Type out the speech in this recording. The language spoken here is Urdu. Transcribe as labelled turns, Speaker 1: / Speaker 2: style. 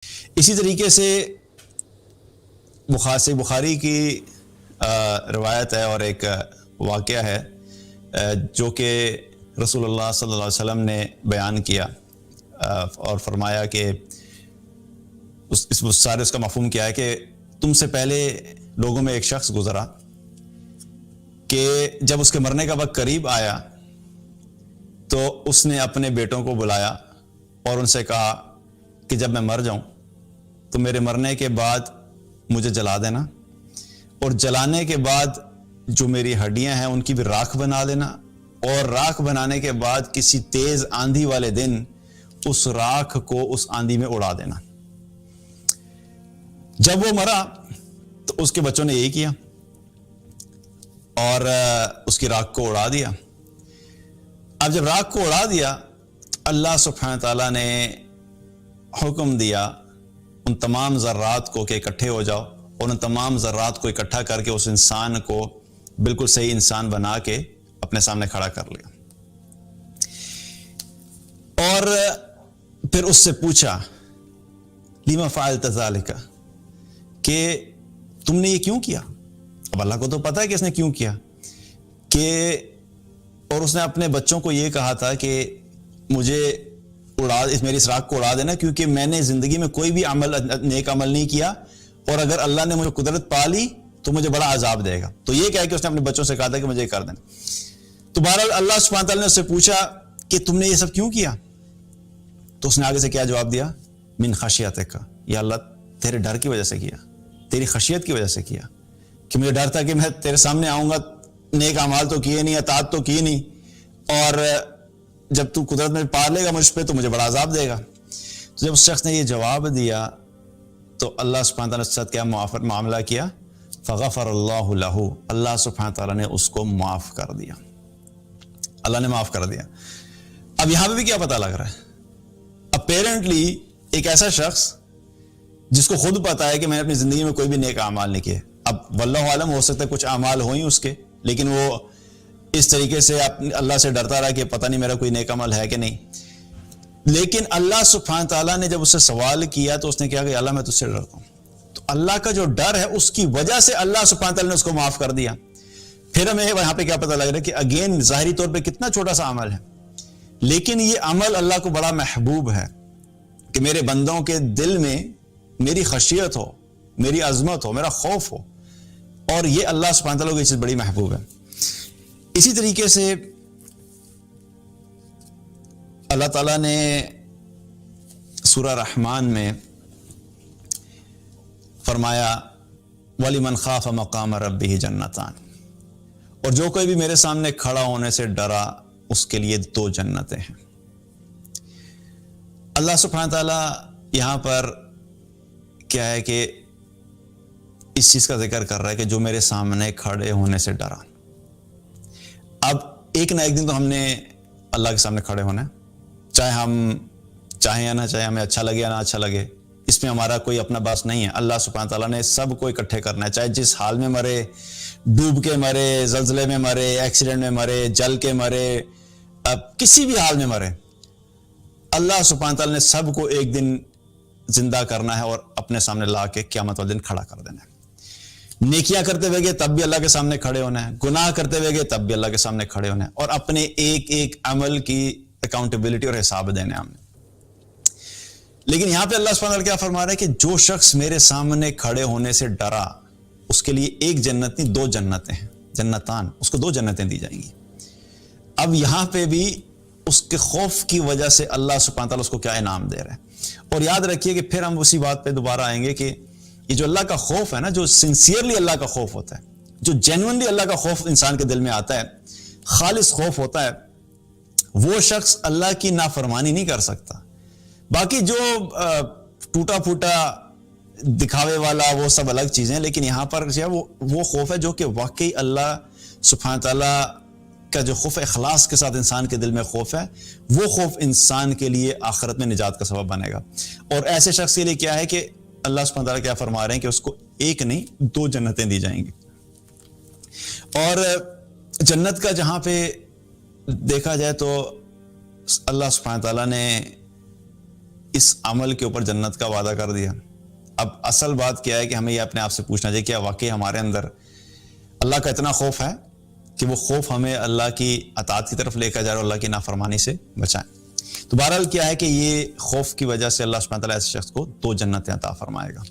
Speaker 1: اسی طریقے سے بخاری کی روایت ہے اور ایک واقعہ ہے جو کہ رسول اللہ صلی اللہ علیہ وسلم نے بیان کیا اور فرمایا کہ اس کا مفہوم کیا ہے کہ تم سے پہلے لوگوں میں ایک شخص گزرا کہ جب اس کے مرنے کا وقت قریب آیا تو اس نے اپنے بیٹوں کو بلایا اور ان سے کہا کہ جب میں مر جاؤں تو میرے مرنے کے بعد مجھے جلا دینا، اور جلانے کے بعد جو میری ہڈیاں ہیں ان کی بھی راکھ بنا دینا، اور راکھ بنانے کے بعد کسی تیز آندھی والے دن اس راکھ کو اس آندھی میں اڑا دینا۔ جب وہ مرا تو اس کے بچوں نے یہی کیا اور اس کی راکھ کو اڑا دیا۔ اب جب راکھ کو اڑا دیا اللہ سبحانہ تعالیٰ نے حکم دیا ان تمام ذرات کو کہ اکٹھے ہو جاؤ، اور ان تمام ذرات کو اکٹھا کر کے اس انسان کو بالکل صحیح انسان بنا کے اپنے سامنے کھڑا کر لیا، اور پھر اس سے پوچھا لما فعلت ذلک، کہ تم نے یہ کیوں کیا؟ اب اللہ کو تو پتا ہے کہ اس نے کیوں کیا، کہ اور اس نے اپنے بچوں کو یہ کہا تھا کہ مجھے میری اس راکھ کو اڑا دینا، کیونکہ میں نے زندگی میں کوئی بھی نیک عمل نہیں کیا، اور اگر اللہ نے مجھے قدرت پا لی تو مجھے بڑا عذاب دے گا۔ تو یہ کہہ کہ اس نے اپنے بچوں سے کہا تھا کہ مجھے یہ کر دینا۔ تو بہرحال اللہ سبحانہ تعالیٰ نے اس سے پوچھا کہ تم نے یہ سب کیوں کیا؟ تو اس نے آگے سے کیا جواب دیا؟ من خشیتک، یا اللہ تیرے ڈر کی وجہ سے کیا، تیری خشیت کی وجہ سے کیا، کہ مجھے ڈر تھا کہ میں تیرے سامنے آؤں گا، نیک اعمال تو کیے نہیں، اطاعت تو کی نہیں، اور جب تو قدرت میں پا لے گا مجھ پہ تو مجھے بڑا عذاب دے گا۔ تو جب اس شخص نے یہ جواب دیا تو اللہ سبحانہ تعالیٰ نے اس کے ساتھ کیا معاملہ کیا؟ فغفر اللہ لہ، اللہ سبحانہ تعالیٰ نے اس کو معاف کر دیا، اللہ نے معاف کر دیا۔ اب یہاں پہ بھی کیا پتہ لگ رہا ہے؟ اپیرنٹلی ایک ایسا شخص جس کو خود پتا ہے کہ میں نے اپنی زندگی میں کوئی بھی نیک اعمال نہیں کیے، اب واللہ عالم ہو سکتا ہے کچھ اعمال ہوئیں اس کے، لیکن وہ اس طریقے سے اللہ سے ڈرتا رہا کہ پتہ نہیں میرا کوئی نیک عمل ہے کہ نہیں۔ لیکن اللہ سبحانہ تعالیٰ نے جب اس سے سوال کیا تو اس نے کہا کہ اللہ میں تجھ سے ڈرتا ہوں، تو اللہ کا جو ڈر ہے اس کی وجہ سے اللہ سبحانہ تعالیٰ نے اس کو معاف کر دیا۔ پھر ہمیں یہاں پہ کیا پتہ لگ رہا ہے کہ اگین ظاہری طور پہ کتنا چھوٹا سا عمل ہے، لیکن یہ عمل اللہ کو بڑا محبوب ہے کہ میرے بندوں کے دل میں میری خشیت ہو، میری عظمت ہو، میرا خوف ہو، اور یہ اللہ سبحانہ تعالیٰ کو یہ چیز بڑی محبوب ہے۔ اسی طریقے سے اللہ تعالیٰ نے سورہ رحمان میں فرمایا وَلِمَنْ خَافَ مَقَامَ رَبِّهِ جَنَّتَانِ، اور جو کوئی بھی میرے سامنے کھڑا ہونے سے ڈرا اس کے لیے 2 جنتیں ہیں۔ اللہ سبحانہ تعالیٰ یہاں پر کیا ہے کہ اس چیز کا ذکر کر رہا ہے کہ جو میرے سامنے کھڑے ہونے سے ڈرا۔ اب ایک نہ ایک دن تو ہم نے اللہ کے سامنے کھڑے ہونا ہے، چاہے ہم چاہیں یا نہ چاہیں، ہمیں اچھا لگے یا نہ اچھا لگے، اس میں ہمارا کوئی اپنا باس نہیں ہے۔ اللہ سبحانہ تعالیٰ نے سب کو اکٹھے کرنا ہے، چاہے جس حال میں مرے، ڈوب کے مرے، زلزلے میں مرے، ایکسیڈنٹ میں مرے، جل کے مرے، کسی بھی حال میں مرے، اللہ سبحانہ تعالیٰ نے سب کو ایک دن زندہ کرنا ہے اور اپنے سامنے لا کے قیامت والے دن کھڑا کر دینا ہے۔ نیکیاں کرتے ہوئے گئے تب بھی اللہ کے سامنے کھڑے ہونا ہے، گناہ کرتے ہوئے گئے تب بھی اللہ کے سامنے کھڑے ہونا ہے، اور اپنے ایک ایک عمل کی اکاؤنٹیبلٹی اور حساب دینے ہم نے۔ لیکن یہاں پہ اللہ سبحانہ تعالیٰ کیا فرما رہا ہے کہ جو شخص میرے سامنے کھڑے ہونے سے ڈرا اس کے لیے 1 جنت نہیں 2 جنتیں ہیں، جنتان، اس کو 2 جنتیں دی جائیں گی۔ اب یہاں پہ بھی اس کے خوف کی وجہ سے اللہ سبحانہ تعالیٰ اس کو کیا انعام دے رہا ہے۔ اور یاد رکھیے کہ پھر ہم اسی بات پہ دوبارہ آئیں گے کہ یہ جو اللہ کا خوف ہے نا، جو سنسیئرلی اللہ کا خوف ہوتا ہے، جو جینوئنلی اللہ کا خوف انسان کے دل میں آتا ہے، خالص خوف ہوتا ہے، وہ شخص اللہ کی نافرمانی نہیں کر سکتا۔ باقی جو ٹوٹا پھوٹا دکھاوے والا وہ سب الگ چیزیں، لیکن یہاں پر جو ہے وہ خوف ہے جو کہ واقعی اللہ سبحانہ تعالیٰ کا جو خوف اخلاص کے ساتھ انسان کے دل میں خوف ہے، وہ خوف انسان کے لیے آخرت میں نجات کا سبب بنے گا۔ اور ایسے شخص کے لیے کیا ہے کہ اللہ سبحانہ تعالیٰ کیا فرما رہے ہیں کہ اس کو 1 نہیں 2 جنتیں دی جائیں گی۔ اور جنت کا جہاں پہ دیکھا جائے تو اللہ سبحانہ تعالیٰ نے اس عمل کے اوپر جنت کا وعدہ کر دیا. اب اصل بات کیا ہے کہ ہمیں یہ اپنے آپ سے پوچھنا چاہیے کہ واقعی ہمارے اندر اللہ کا اتنا خوف ہے کہ وہ خوف ہمیں اللہ کی اطاعت کی طرف لے کر جائے اور اللہ کی نافرمانی سے بچائے. تو بہرحال کیا ہے کہ یہ خوف کی وجہ سے اللہ سبحانہ وتعالیٰ ایسے شخص کو 2 جنتیں عطا فرمائے گا.